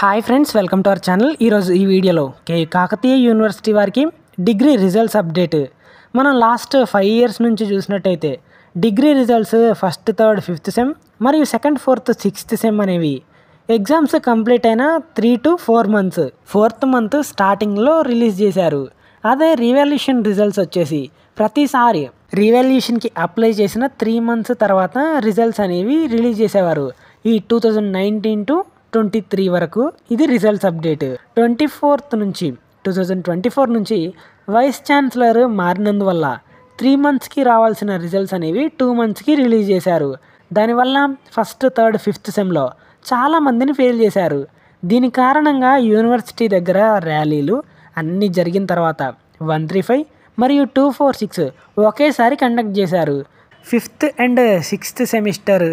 Hi friends, welcome to our channel. ఈరోజు ఈ వీడియోలో కాకతీయ యూనివర్సిటీ వారికి డిగ్రీ రిజల్ట్స్ అప్డేట్. మనం లాస్ట్ 5 ఇయర్స్ నుంచి చూసినట్టయితే degree results first, third, fifth sem మరియు సెకండ్, ఫోర్త్, సిక్స్త్ సెమ్ అనేవి ఎగ్జామ్స్ కంప్లీట్ అయిన 3 to 4 months, 4th month స్టార్టింగ్లో రిలీజ్ చేశారు. అదే రీవాల్యుయేషన్ రిజల్ట్స్ వచ్చేసి ప్రతిసారి రీవాల్యుయేషన్కి అప్లై చేసిన 3 months తర్వాత రిజల్ట్స్ అనేవి రిలీజ్ చేసేవారు. ఈ 2019 to 23 వరకు ఇది రిజల్ట్స్ అప్డేట్. 24th నుంచి 2024 నుంచి వైస్ ఛాన్సలర్ మారినందువల్ల 3 monthsకి రావాల్సిన రిజల్ట్స్ అనేవి 2 monthsకి రిలీజ్ చేశారు. దానివల్ల ఫస్ట్, థర్డ్, ఫిఫ్త్ సెమ్లో చాలామందిని ఫెయిల్ చేశారు. దీని కారణంగా యూనివర్సిటీ దగ్గర ర్యాలీలు అన్నీ జరిగిన తర్వాత 135 మరియు 246 ఒకేసారి కండక్ట్ చేశారు. 5th and 6th సెమిస్టర్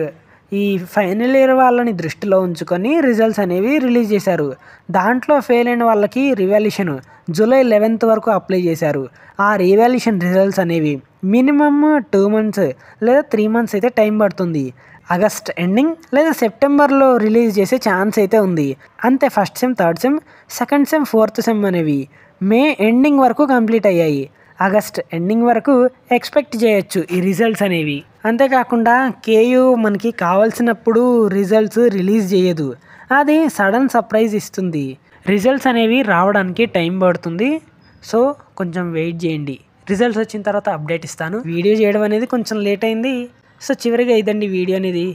ఈ ఫైనల్ ఇయర్ వాళ్ళని దృష్టిలో ఉంచుకొని రిజల్ట్స్ అనేవి రిలీజ్ చేశారు. దాంట్లో ఫెయిల్ అయిన వాళ్ళకి రివాల్యుయేషన్ July 11th వరకు అప్లై చేశారు. ఆ రివాల్యుయేషన్ రిజల్ట్స్ అనేవి మినిమమ్ 2 months లేదా 3 months అయితే టైం పడుతుంది. ఆగస్ట్ ఎండింగ్ లేదా సెప్టెంబర్లో రిలీజ్ చేసే ఛాన్స్ అయితే ఉంది. అంతే first sem, third sem, second sem, fourth sem అనేవి మే ఎండింగ్ వరకు కంప్లీట్ అయ్యాయి. ఆగస్ట్ ఎండింగ్ వరకు ఎక్స్పెక్ట్ చేయొచ్చు ఈ రిజల్ట్స్ అనేవి. అంతేకాకుండా కేయూ మనకి కావాల్సినప్పుడు రిజల్ట్స్ రిలీజ్ చేయదు, అది సడన్ సర్ప్రైజ్ ఇస్తుంది. రిజల్ట్స్ అనేవి రావడానికి టైం పడుతుంది, సో కొంచెం వెయిట్ చేయండి. రిజల్ట్స్ వచ్చిన తర్వాత అప్డేట్ ఇస్తాను. వీడియో చేయడం అనేది కొంచెం లేట్ అయింది, సో చివరిగా ఇదండి వీడియో అనేది.